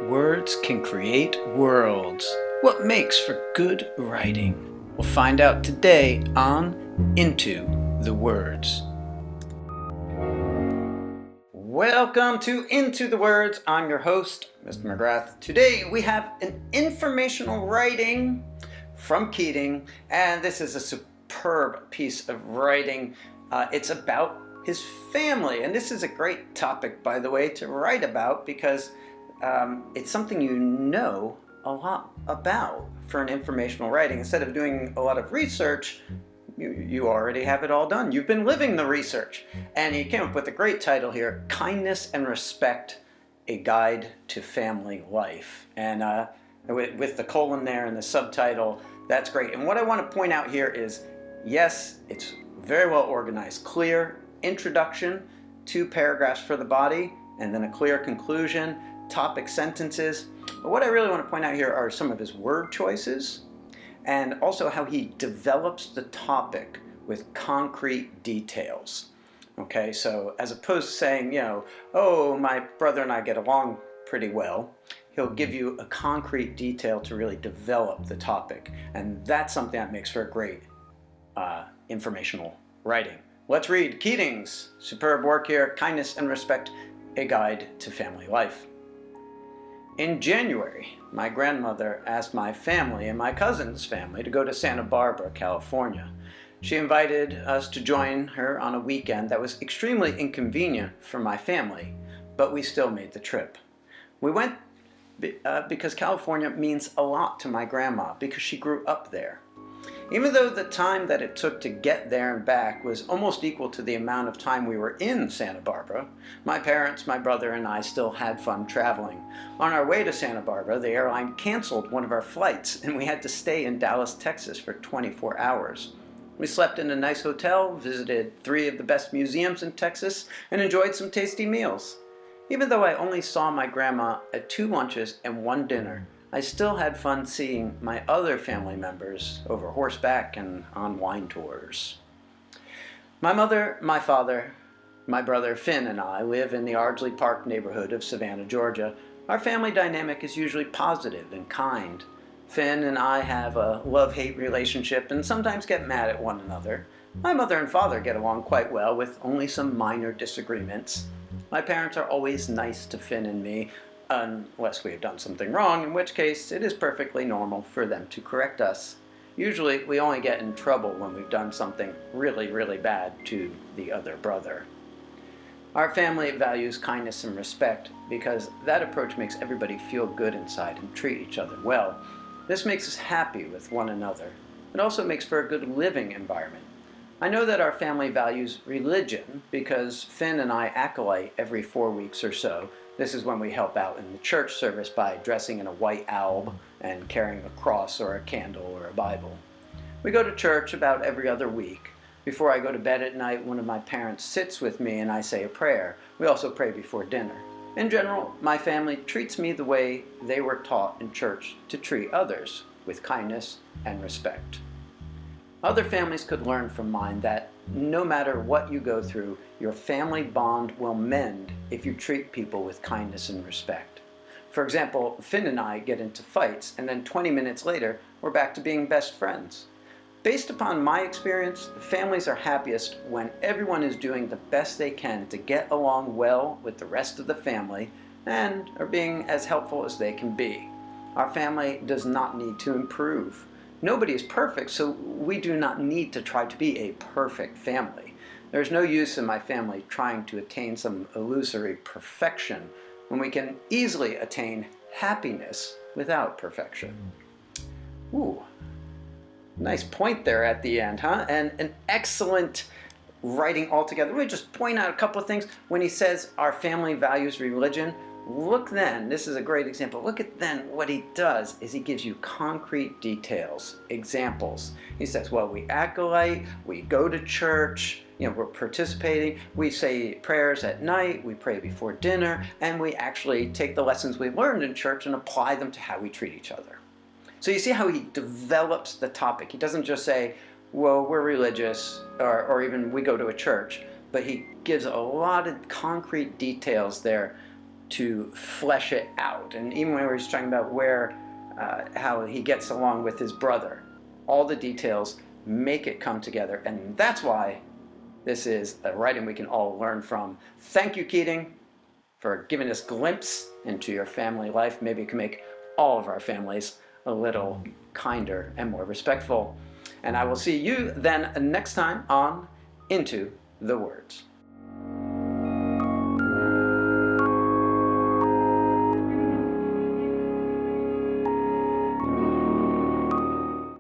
Words can create worlds. What makes for good writing? We'll find out today on Into the Words. Welcome to Into the Words. I'm your host, Mr. McGrath. Today we have an informational writing from Keating, and this is a superb piece of writing. It's about his family, and this is a great topic, by the way, to write about because it's something you know a lot about for an informational writing. Instead of doing a lot of research, you already have it all done. You've been living the research. And he came up with a great title here, Kindness and Respect, A Guide to Family Life. And with the colon there and the subtitle, that's great. And what I want to point out here is, yes, it's very well organized. Clear introduction, 2 paragraphs for the body, and then a clear conclusion, topic sentences. But what I really want to point out here are some of his word choices and also how he develops the topic with concrete details. Okay, so as opposed to saying, oh, my brother and I get along pretty well, he'll give you a concrete detail to really develop the topic. And that's something that makes for a great informational writing. Let's read Keating's superb work here, Kindness and Respect, A Guide to Family Life. In January, my grandmother asked my family and my cousin's family to go to Santa Barbara, California. She invited us to join her on a weekend that was extremely inconvenient for my family, but we still made the trip. We went because California means a lot to my grandma because she grew up there. Even though the time that it took to get there and back was almost equal to the amount of time we were in Santa Barbara, my parents, my brother, and I still had fun traveling. On our way to Santa Barbara, the airline canceled one of our flights, and we had to stay in Dallas, Texas for 24 hours. We slept in a nice hotel, visited 3 of the best museums in Texas, and enjoyed some tasty meals. Even though I only saw my grandma at 2 lunches and 1 dinner, I still had fun seeing my other family members over horseback and on wine tours. My mother, my father, my brother Finn, and I live in the Ardsley Park neighborhood of Savannah, Georgia. Our family dynamic is usually positive and kind. Finn and I have a love-hate relationship and sometimes get mad at one another. My mother and father get along quite well with only some minor disagreements. My parents are always nice to Finn and me, unless we have done something wrong, in which case it is perfectly normal for them to correct us. Usually we only get in trouble when we've done something really, really bad to the other brother. Our family values kindness and respect because that approach makes everybody feel good inside and treat each other well. This makes us happy with one another. It also makes for a good living environment. I know that our family values religion because Finn and I acolyte every 4 weeks or so. This is when we help out in the church service by dressing in a white alb and carrying a cross or a candle or a Bible. We go to church about every other week. Before I go to bed at night, one of my parents sits with me and I say a prayer. We also pray before dinner. In general, my family treats me the way they were taught in church to treat others, with kindness and respect. Other families could learn from mine that no matter what you go through, your family bond will mend if you treat people with kindness and respect. For example, Finn and I get into fights, and then 20 minutes later, we're back to being best friends. Based upon my experience, families are happiest when everyone is doing the best they can to get along well with the rest of the family and are being as helpful as they can be. Our family does not need to improve. Nobody is perfect, so we do not need to try to be a perfect family. There's no use in my family trying to attain some illusory perfection when we can easily attain happiness without perfection. Ooh, nice point there at the end, huh? And an excellent writing altogether. Let me just point out a couple of things. When he says our family values religion, look then, this is a great example. Look at then what he does is he gives you concrete details, examples. He says, well, we acolyte, we go to church, we're participating, we say prayers at night, we pray before dinner, and we actually take the lessons we've learned in church and apply them to how we treat each other. So you see how he develops the topic. He doesn't just say, well, we're religious, or even we go to a church, but he gives a lot of concrete details there to flesh it out. And even when he's talking about how he gets along with his brother, all the details make it come together. And that's why this is a writing we can all learn from. Thank you, Keating, for giving us a glimpse into your family life. Maybe it can make all of our families a little kinder and more respectful. And I will see you then next time on Into the Words.